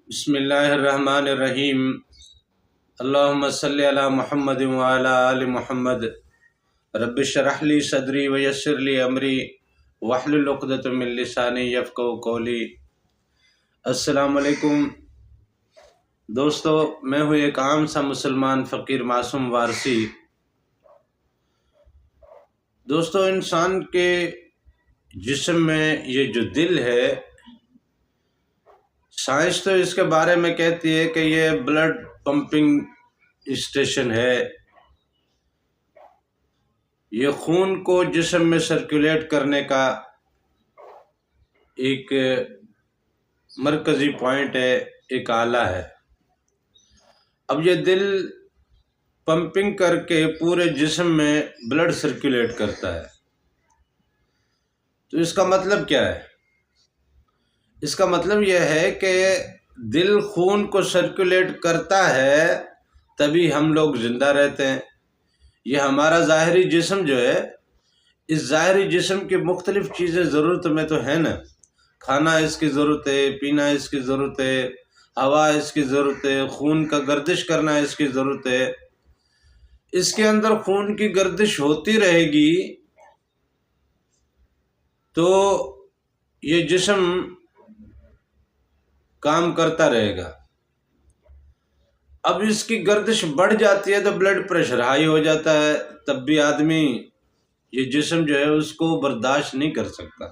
بسم اللہ الرحمن الرحیم۔ اللہم صلی علی محمد وعلی آل محمد۔ رب اشرح لی صدری ویسر لی امری واحلل عقدۃ من لسانی یفقہوا قولی۔ السلام علیکم دوستو، میں ہوں ایک عام سا مسلمان فقیر معصوم وارثی۔ دوستو، انسان کے جسم میں یہ جو دل ہے، سائنس تو اس کے بارے میں کہتی ہے کہ یہ بلڈ پمپنگ اسٹیشن ہے، یہ خون کو جسم میں سرکولیٹ کرنے کا ایک مرکزی پوائنٹ ہے، ایک آلہ ہے۔ اب یہ دل پمپنگ کر کے پورے جسم میں بلڈ سرکولیٹ کرتا ہے، تو اس کا مطلب کیا ہے؟ اس کا مطلب یہ ہے کہ دل خون کو سرکولیٹ کرتا ہے تبھی ہم لوگ زندہ رہتے ہیں۔ یہ ہمارا ظاہری جسم جو ہے، اس ظاہری جسم کی مختلف چیزیں ضرورت میں تو ہے نا، کھانا اس کی ضرورت ہے، پینا اس کی ضرورت ہے، ہوا اس کی ضرورت ہے، خون کا گردش کرنا اس کی ضرورت ہے۔ اس کے اندر خون کی گردش ہوتی رہے گی تو یہ جسم کام کرتا رہے گا۔ اب اس کی گردش بڑھ جاتی ہے تو بلڈ پریشر ہائی ہو جاتا ہے، تب بھی آدمی یہ جسم جو ہے اس کو برداشت نہیں کر سکتا۔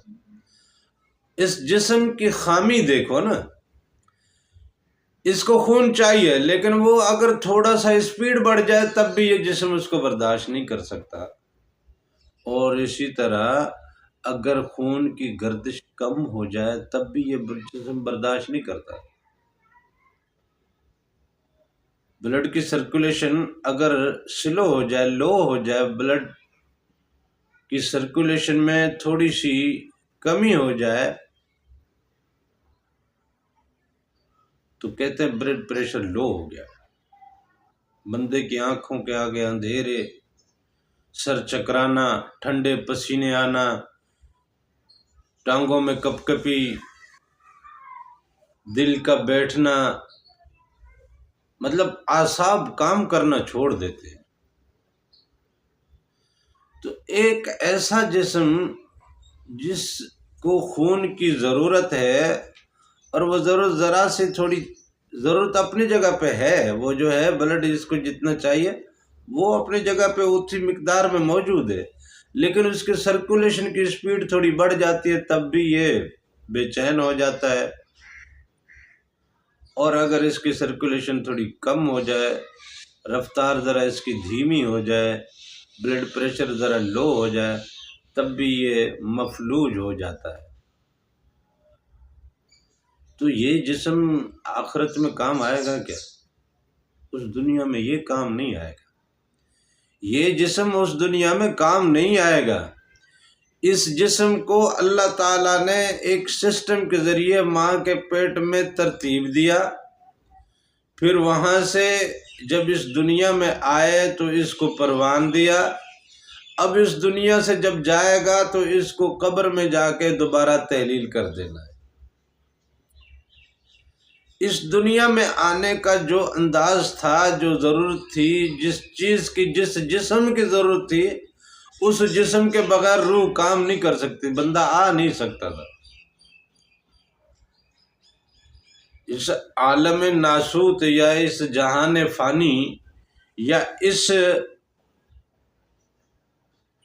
اس جسم کی خامی دیکھو نا، اس کو خون چاہیے لیکن وہ اگر تھوڑا سا اسپیڈ بڑھ جائے تب بھی یہ جسم اس کو برداشت نہیں کر سکتا۔ اور اسی طرح اگر خون کی گردش کم ہو جائے تب بھی یہ جسم برداشت نہیں کرتا۔ بلڈ کی سرکولیشن اگر سلو ہو جائے، لو ہو جائے، بلڈ کی سرکولیشن میں تھوڑی سی کمی ہو جائے تو کہتے ہیں بلڈ پریشر لو ہو گیا۔ بندے کی آنکھوں کے آگے اندھیرے، سر چکرانا، ٹھنڈے پسینے آنا، ٹانگوں میں کپ کپی، دل کا بیٹھنا، مطلب اعصاب کام کرنا چھوڑ دیتے ہیں۔ تو ایک ایسا جسم جس کو خون کی ضرورت ہے اور وہ ضرورت ذرا سے تھوڑی ضرورت اپنی جگہ پہ ہے، وہ جو ہے بلڈ اس کو جتنا چاہیے وہ اپنی جگہ پہ اتنی مقدار میں موجود ہے، لیکن اس کے سرکولیشن کی سپیڈ تھوڑی بڑھ جاتی ہے تب بھی یہ بے چین ہو جاتا ہے۔ اور اگر اس کی سرکولیشن تھوڑی کم ہو جائے، رفتار ذرا اس کی دھیمی ہو جائے، بلڈ پریشر ذرا لو ہو جائے تب بھی یہ مفلوج ہو جاتا ہے۔ تو یہ جسم آخرت میں کام آئے گا کیا؟ اس دنیا میں یہ کام نہیں آئے گا، یہ جسم اس دنیا میں کام نہیں آئے گا۔ اس جسم کو اللہ تعالیٰ نے ایک سسٹم کے ذریعے ماں کے پیٹ میں ترتیب دیا، پھر وہاں سے جب اس دنیا میں آئے تو اس کو پروان دیا۔ اب اس دنیا سے جب جائے گا تو اس کو قبر میں جا کے دوبارہ تحلیل کر دینا ہے۔ اس دنیا میں آنے کا جو انداز تھا، جو ضرورت تھی، جس چیز کی، جس جسم کی ضرورت تھی، اس جسم کے بغیر روح کام نہیں کر سکتی، بندہ آ نہیں سکتا تھا۔ اس عالم ناسوت یا اس جہان فانی یا اس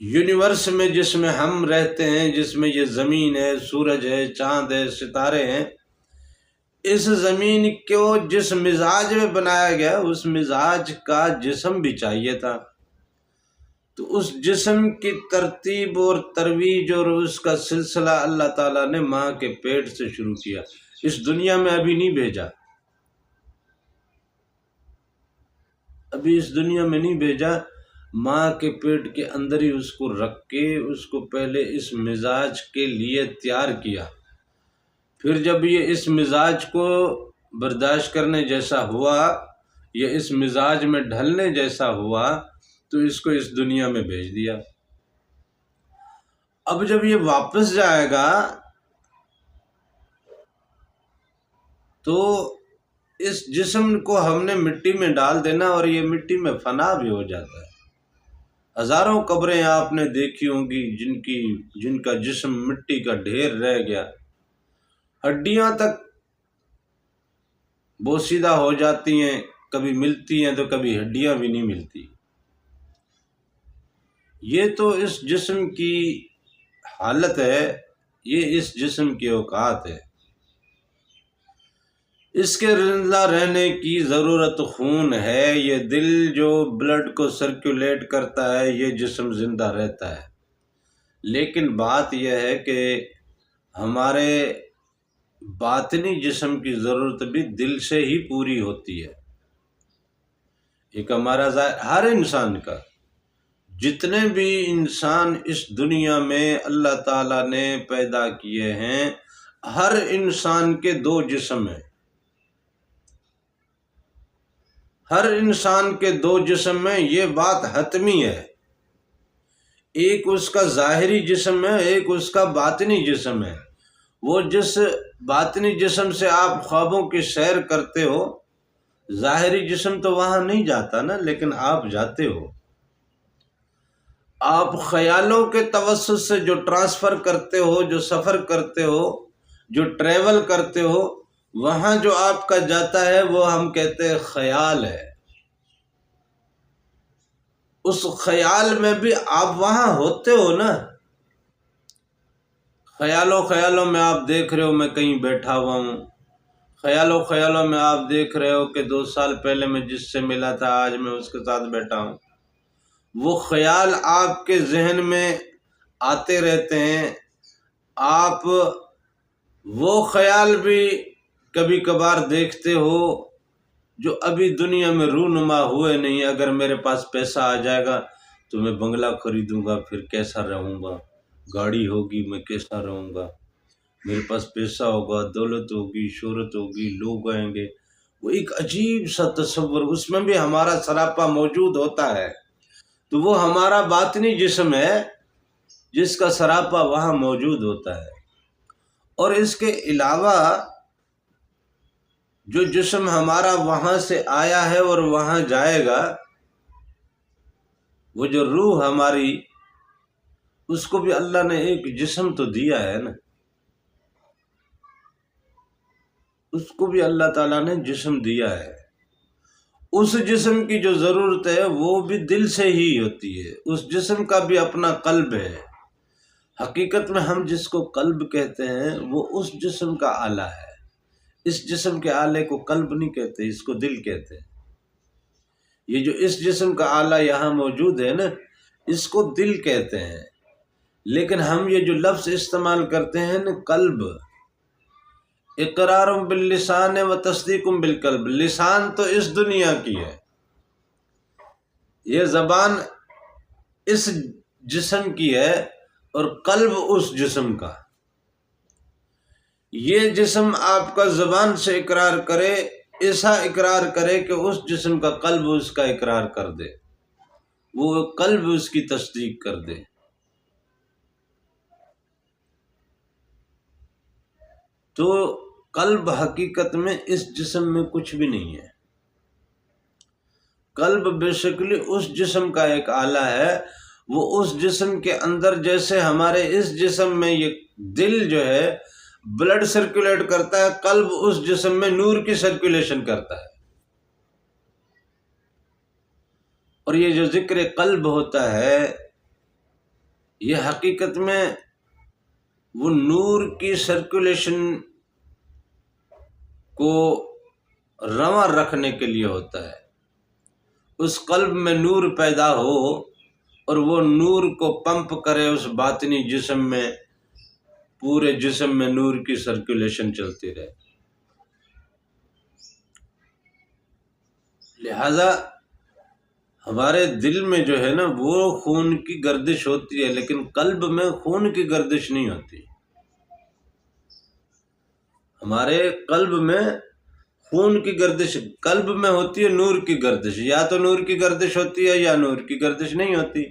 یونیورس میں جس میں ہم رہتے ہیں، جس میں یہ زمین ہے، سورج ہے، چاند ہے، ستارے ہیں، اس زمین کو جس مزاج میں بنایا گیا اس مزاج کا جسم بھی چاہیے تھا۔ تو اس جسم کی ترتیب اور ترویج اور اس کا سلسلہ اللہ تعالیٰ نے ماں کے پیٹ سے شروع کیا، اس دنیا میں ابھی نہیں بھیجا، ابھی اس دنیا میں نہیں بھیجا، ماں کے پیٹ کے اندر ہی اس کو رکھ کے اس کو پہلے اس مزاج کے لیے تیار کیا۔ پھر جب یہ اس مزاج کو برداشت کرنے جیسا ہوا یا اس مزاج میں ڈھلنے جیسا ہوا تو اس کو اس دنیا میں بھیج دیا۔ اب جب یہ واپس جائے گا تو اس جسم کو ہم نے مٹی میں ڈال دینا اور یہ مٹی میں فنا بھی ہو جاتا ہے۔ ہزاروں قبریں آپ نے دیکھی ہوں گی جن کا جسم مٹی کا ڈھیر رہ گیا، ہڈیاں تک بوسیدہ ہو جاتی ہیں، کبھی ملتی ہیں تو کبھی ہڈیاں بھی نہیں ملتی۔ یہ تو اس جسم کی حالت ہے، یہ اس جسم کی اوقات ہے۔ اس کے زندہ رہنے کی ضرورت خون ہے، یہ دل جو بلڈ کو سرکولیٹ کرتا ہے، یہ جسم زندہ رہتا ہے۔ لیکن بات یہ ہے کہ ہمارے باطنی جسم کی ضرورت بھی دل سے ہی پوری ہوتی ہے۔ ایک ہمارا ہر انسان کا، جتنے بھی انسان اس دنیا میں اللہ تعالیٰ نے پیدا کیے ہیں، ہر انسان کے دو جسم ہیں۔ ہر انسان کے دو جسم ہیں، یہ بات حتمی ہے۔ ایک اس کا ظاہری جسم ہے، ایک اس کا باطنی جسم ہے۔ وہ جس باطنی جسم سے آپ خوابوں کی سیر کرتے ہو، ظاہری جسم تو وہاں نہیں جاتا نا، لیکن آپ جاتے ہو۔ آپ خیالوں کے توسط سے جو ٹرانسفر کرتے ہو، جو سفر کرتے ہو، جو ٹریول کرتے ہو، وہاں جو آپ کا جاتا ہے وہ ہم کہتے ہیں خیال ہے۔ اس خیال میں بھی آپ وہاں ہوتے ہو نا۔ خیالوں میں آپ دیکھ رہے ہو میں کہیں بیٹھا ہوا ہوں، خیالوں میں آپ دیکھ رہے ہو کہ 2 سال پہلے میں جس سے ملا تھا آج میں اس کے ساتھ بیٹھا ہوں۔ وہ خیال آپ کے ذہن میں آتے رہتے ہیں۔ آپ وہ خیال بھی کبھی کبھار دیکھتے ہو جو ابھی دنیا میں رونما ہوئے نہیں۔ اگر میرے پاس پیسہ آ جائے گا تو میں بنگلہ خریدوں گا، پھر کیسا رہوں گا، گاڑی ہوگی میں کیسا رہوں گا، میرے پاس پیسہ ہوگا، دولت ہوگی، شہرت ہوگی، لوگ آئیں گے۔ وہ ایک عجیب سا تصور، اس میں بھی ہمارا سراپا موجود ہوتا ہے۔ تو وہ ہمارا باطنی جسم ہے جس کا سراپا وہاں موجود ہوتا ہے۔ اور اس کے علاوہ جو جسم ہمارا وہاں سے آیا ہے اور وہاں جائے گا، وہ جو روح ہماری، اس کو بھی اللہ نے ایک جسم تو دیا ہے نا، اس کو بھی اللہ تعالیٰ نے جسم دیا ہے۔ اس جسم کی جو ضرورت ہے وہ بھی دل سے ہی ہوتی ہے۔ اس جسم کا بھی اپنا قلب ہے۔ حقیقت میں ہم جس کو قلب کہتے ہیں وہ اس جسم کا آلہ ہے۔ اس جسم کے آلے کو قلب نہیں کہتے، اس کو دل کہتے ہیں۔ یہ جو اس جسم کا آلہ یہاں موجود ہے نا، اس کو دل کہتے ہیں۔ لیکن ہم یہ جو لفظ استعمال کرتے ہیں نا، قلب، اقرار باللسان و تصدیق بالقلب، لسان تو اس دنیا کی ہے، یہ زبان اس جسم کی ہے، اور قلب اس جسم کا۔ یہ جسم آپ کا زبان سے اقرار کرے، ایسا اقرار کرے کہ اس جسم کا قلب اس کا اقرار کر دے، وہ قلب اس کی تصدیق کر دے۔ تو قلب حقیقت میں اس جسم میں کچھ بھی نہیں ہے۔ قلب بیسیکلی اس جسم کا ایک آلہ ہے۔ وہ اس جسم کے اندر، جیسے ہمارے اس جسم میں یہ دل جو ہے بلڈ سرکولیٹ کرتا ہے، قلب اس جسم میں نور کی سرکولیشن کرتا ہے۔ اور یہ جو ذکر قلب ہوتا ہے، یہ حقیقت میں وہ نور کی سرکولیشن کو رواں رکھنے کے لیے ہوتا ہے۔ اس قلب میں نور پیدا ہو اور وہ نور کو پمپ کرے اس باطنی جسم میں، پورے جسم میں نور کی سرکولیشن چلتی رہے۔ لہذا ہمارے دل میں جو ہے نا وہ خون کی گردش ہوتی ہے، لیکن قلب میں خون کی گردش نہیں ہوتی۔ ہمارے قلب میں خون کی گردش، قلب میں ہوتی ہے نور کی گردش۔ یا تو نور کی گردش ہوتی ہے یا نور کی گردش نہیں ہوتی۔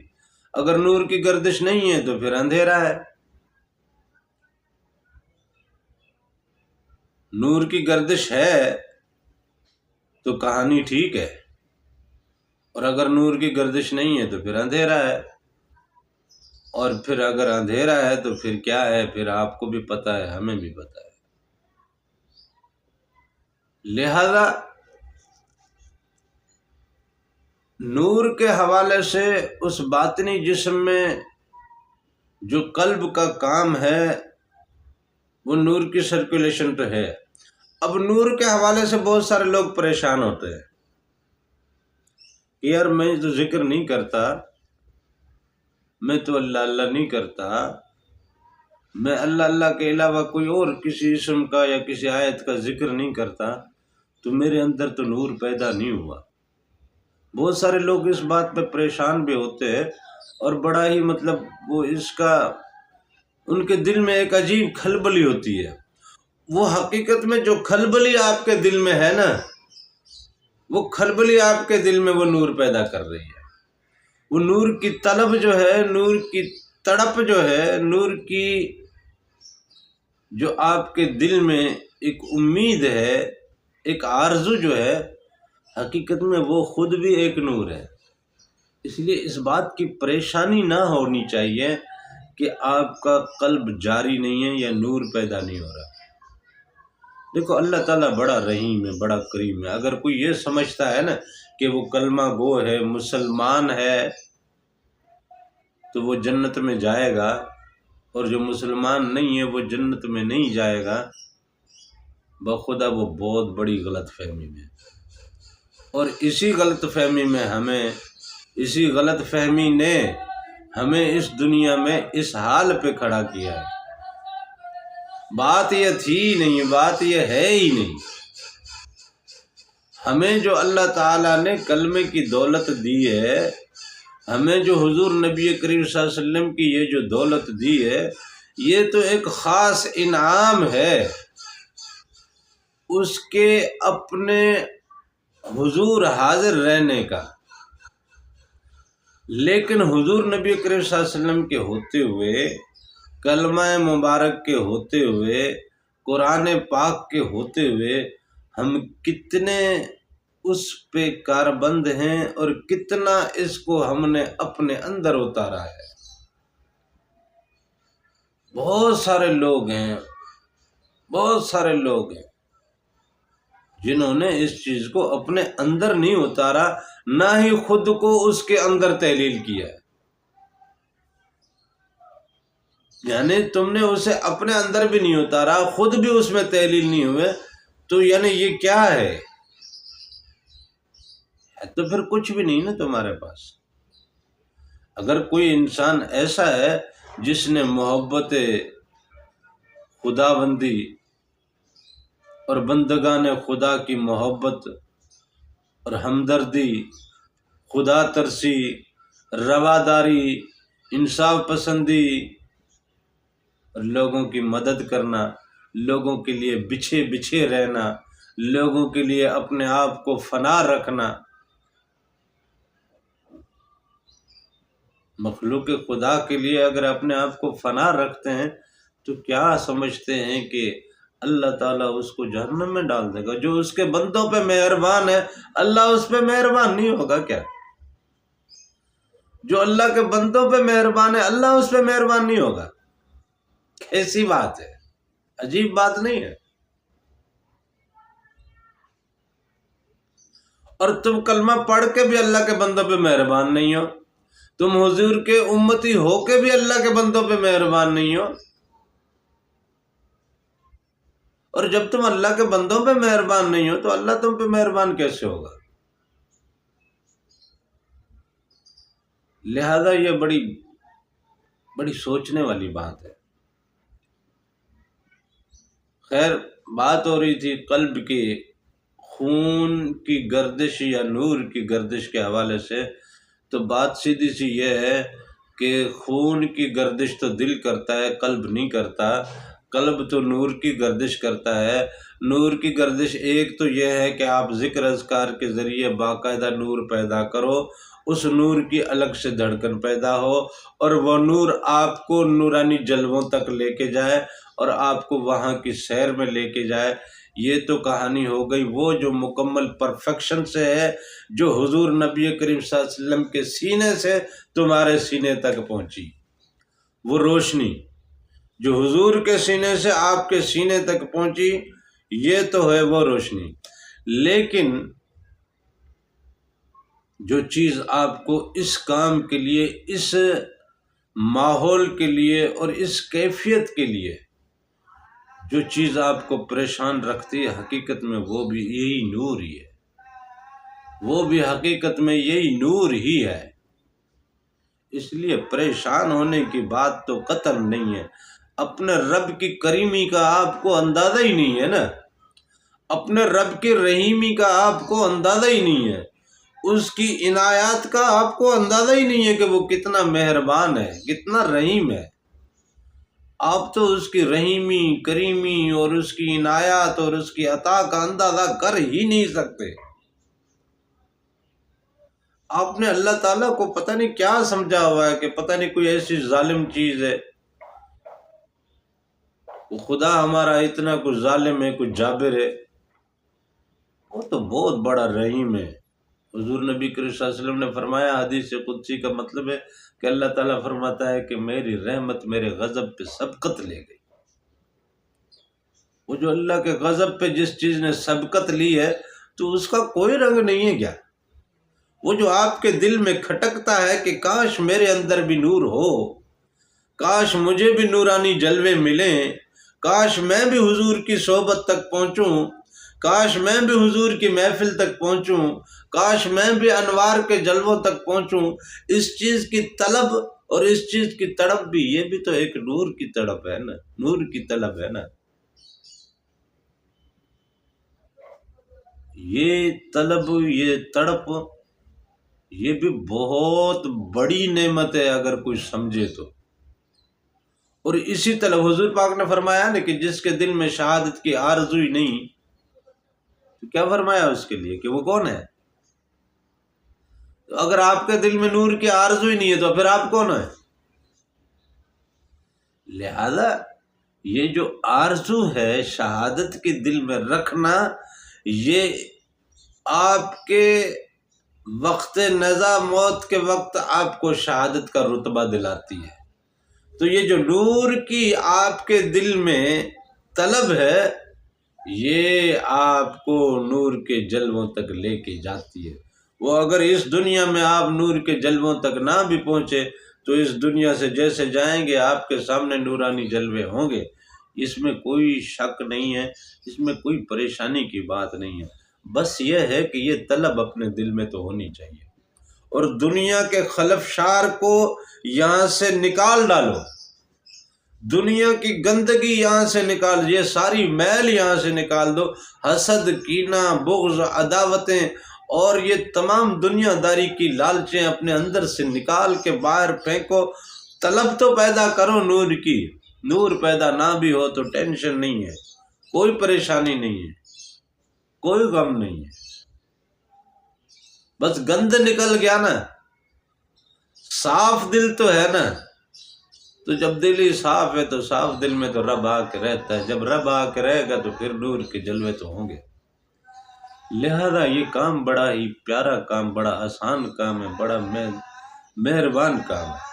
اگر نور کی گردش نہیں ہے تو پھر اندھیرا ہے۔ نور کی گردش ہے تو کہانی ٹھیک ہے، اور اگر نور کی گردش نہیں ہے تو پھر اندھیرا ہے، اور پھر اگر اندھیرا ہے تو پھر کیا ہے، پھر آپ کو بھی پتہ ہے، ہمیں بھی پتہ ہے۔ لہذا نور کے حوالے سے اس باطنی جسم میں جو قلب کا کام ہے وہ نور کی سرکولیشن تو ہے۔ اب نور کے حوالے سے بہت سارے لوگ پریشان ہوتے ہیں کہ یار میں تو ذکر نہیں کرتا، میں تو اللہ اللہ نہیں کرتا، میں اللہ اللہ کے علاوہ کوئی اور کسی اسم کا یا کسی آیت کا ذکر نہیں کرتا، تو میرے اندر تو نور پیدا نہیں ہوا۔ بہت سارے لوگ اس بات پہ پریشان بھی ہوتے ہیں، اور بڑا ہی وہ اس کا ان کے دل میں ایک عجیب کھلبلی ہوتی ہے۔ وہ حقیقت میں جو کھلبلی آپ کے دل میں ہے نا، وہ کھلبلی آپ کے دل میں وہ نور پیدا کر رہی ہے۔ وہ نور کی طلب جو ہے، نور کی تڑپ جو ہے، نور کی جو آپ کے دل میں ایک امید ہے، ایک آرزو جو ہے، حقیقت میں وہ خود بھی ایک نور ہے۔ اس لیے اس بات کی پریشانی نہ ہونی چاہیے کہ آپ کا قلب جاری نہیں ہے یا نور پیدا نہیں ہو رہا۔ دیکھو اللہ تعالیٰ بڑا رحیم ہے، بڑا کریم ہے۔ اگر کوئی یہ سمجھتا ہے نا کہ وہ کلمہ گو ہے، مسلمان ہے، تو وہ جنت میں جائے گا، اور جو مسلمان نہیں ہے وہ جنت میں نہیں جائے گا، بخدا وہ بہت بڑی غلط فہمی میں۔ اور اسی غلط فہمی نے ہمیں اس دنیا میں اس حال پہ کھڑا کیا ہے۔ بات یہ تھی نہیں، بات یہ ہے ہی نہیں۔ ہمیں جو اللہ تعالیٰ نے کلمے کی دولت دی ہے، ہمیں جو حضور نبی کریم صلی اللہ علیہ وسلم کی یہ جو دولت دی ہے، یہ تو ایک خاص انعام ہے اس کے اپنے حضور حاضر رہنے کا۔ لیکن حضور نبی کریم صلی اللہ علیہ وسلم کے ہوتے ہوئے، کلمہ مبارک کے ہوتے ہوئے، قرآن پاک کے ہوتے ہوئے، ہم کتنے اس پہ کاربند ہیں اور کتنا اس کو ہم نے اپنے اندر اتارا ہے۔ بہت سارے لوگ ہیں جنہوں نے اس چیز کو اپنے اندر نہیں اتارا، نہ ہی خود کو اس کے اندر تحلیل کیا ہے۔ یعنی تم نے اسے اپنے اندر بھی نہیں اتارا، خود بھی اس میں تحلیل نہیں ہوئے، تو یعنی یہ کیا ہے؟ تو پھر کچھ بھی نہیں نا تمہارے پاس۔ اگر کوئی انسان ایسا ہے جس نے محبت خدا بندی اور بندگان خدا کی محبت اور ہمدردی، خدا ترسی، رواداری، انصاف پسندی اور لوگوں کی مدد کرنا، لوگوں کے لیے بچھے رہنا، لوگوں کے لیے اپنے آپ کو فنا رکھنا، مخلوق خدا کے لیے اگر اپنے آپ کو فنا رکھتے ہیں تو کیا سمجھتے ہیں کہ اللہ تعالیٰ اس کو جہنم میں ڈال دے گا؟ جو اس کے بندوں پہ مہربان ہے، اللہ اس پہ مہربان نہیں ہوگا کیا؟ جو اللہ کے بندوں پہ مہربان ہے، اللہ اس پہ مہربان نہیں ہوگا؟ کیسی بات ہے؟ عجیب بات نہیں ہے؟ اور تم کلمہ پڑھ کے بھی اللہ کے بندوں پہ مہربان نہیں ہو، تم حضور کے امتی ہو کے بھی اللہ کے بندوں پہ مہربان نہیں ہو، اور جب تم اللہ کے بندوں پہ مہربان نہیں ہو تو اللہ تم پہ مہربان کیسے ہوگا؟ لہذا یہ بڑی سوچنے والی بات ہے۔ خیر، بات ہو رہی تھی قلب کی خون کی گردش یا نور کی گردش کے حوالے سے، تو بات سیدھی سی یہ ہے کہ خون کی گردش تو دل کرتا ہے، قلب نہیں کرتا۔ قلب تو نور کی گردش کرتا ہے۔ نور کی گردش ایک تو یہ ہے کہ آپ ذکر اذکار کے ذریعے باقاعدہ نور پیدا کرو، اس نور کی الگ سے دھڑکن پیدا ہو، اور وہ نور آپ کو نورانی جلووں تک لے کے جائے، اور آپ کو وہاں کی سیر میں لے کے جائے، یہ تو کہانی ہو گئی وہ جو مکمل پرفیکشن سے ہے، جو حضور نبی کریم صلی اللہ علیہ وسلم کے سینے سے تمہارے سینے تک پہنچی، وہ روشنی جو حضور کے سینے سے آپ کے سینے تک پہنچی، یہ تو ہے وہ روشنی۔ لیکن جو چیز آپ کو اس کام کے لیے، اس ماحول کے لیے اور اس کیفیت کے لیے جو چیز آپ کو پریشان رکھتی ہے، حقیقت میں وہ بھی یہی نور ہی ہے، وہ بھی حقیقت میں یہی نور ہی ہے۔ اس لیے پریشان ہونے کی بات تو قطعاً نہیں ہے۔ اپنے رب کی کریمی کا آپ کو اندازہ ہی نہیں ہے نا، اپنے رب کی رحیمی کا آپ کو اندازہ ہی نہیں ہے، اس کی عنایات کا آپ کو اندازہ ہی نہیں ہے کہ وہ کتنا مہربان ہے، کتنا رحیم ہے۔ آپ تو اس کی رحیمی، کریمی اور اس کی عنایات اور اس کی عطا کا اندازہ کر ہی نہیں سکتے۔ آپ نے اللہ تعالیٰ کو پتہ نہیں کیا سمجھا ہوا ہے کہ پتہ نہیں کوئی ایسی ظالم چیز ہے، وہ خدا ہمارا اتنا کچھ ظالم ہے، کچھ جابر ہے، وہ تو بہت بڑا رحیم ہے۔ حضور نبی کریم صلی اللہ علیہ وسلم نے فرمایا، حدیث قدسی کا مطلب ہے کہ اللہ تعالیٰ فرماتا ہے کہ میری رحمت میرے غضب پہ سبقت لے گئی۔ وہ جو اللہ کے غضب پہ جس چیز نے سبقت لی ہے تو اس کا کوئی رنگ نہیں ہے کیا؟ وہ جو آپ کے دل میں کھٹکتا ہے کہ کاش میرے اندر بھی نور ہو، کاش مجھے بھی نورانی جلوے ملیں، کاش میں بھی حضور کی صحبت تک پہنچوں، کاش میں بھی حضور کی محفل تک پہنچوں، کاش میں بھی انوار کے جلووں تک پہنچوں، اس چیز کی طلب اور اس چیز کی تڑپ بھی، یہ بھی تو ایک نور کی تڑپ ہے نا، نور کی طلب ہے نا۔ یہ طلب، یہ تڑپ، یہ بھی بہت بڑی نعمت ہے اگر کوئی سمجھے تو۔ اور اسی طرح حضور پاک نے فرمایا نا کہ جس کے دل میں شہادت کی آرزو ہی نہیں، تو کیا فرمایا اس کے لیے کہ وہ کون ہے؟ تو اگر آپ کے دل میں نور کی آرزو ہی نہیں ہے تو پھر آپ کون ہیں؟ لہذا یہ جو آرزو ہے شہادت کے دل میں رکھنا، یہ آپ کے وقت نزا موت کے وقت آپ کو شہادت کا رتبہ دلاتی ہے۔ تو یہ جو نور کی آپ کے دل میں طلب ہے، یہ آپ کو نور کے جلووں تک لے کے جاتی ہے۔ وہ اگر اس دنیا میں آپ نور کے جلووں تک نہ بھی پہنچے تو اس دنیا سے جیسے جائیں گے آپ کے سامنے نورانی جلوے ہوں گے، اس میں کوئی شک نہیں ہے، اس میں کوئی پریشانی کی بات نہیں ہے۔ بس یہ ہے کہ یہ طلب اپنے دل میں تو ہونی چاہیے، اور دنیا کے خلفشار کو یہاں سے نکال ڈالو، دنیا کی گندگی یہاں سے نکال، یہ ساری میل یہاں سے نکال دو، حسد، کینہ، بغض، عداوتیں اور یہ تمام دنیا داری کی لالچیں اپنے اندر سے نکال کے باہر پھینکو۔ طلب تو پیدا کرو نور کی، نور پیدا نہ بھی ہو تو ٹینشن نہیں ہے، کوئی پریشانی نہیں ہے، کوئی غم نہیں ہے، بس گند نکل گیا نا، صاف دل تو ہے نا۔ تو جب دل ہی صاف ہے تو صاف دل میں تو رب آ کے رہتا ہے، جب رب آ کے رہے گا تو پھر نور کے جلوے تو ہوں گے۔ لہذا یہ کام بڑا ہی پیارا کام، بڑا آسان کام ہے، بڑا مہربان کام ہے۔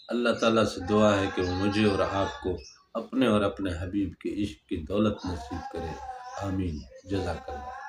اللہ تعالیٰ سے دعا ہے کہ وہ مجھے اور آپ کو اپنے اور اپنے حبیب کے عشق کی دولت نصیب کرے، آمین، جزاک اللہ۔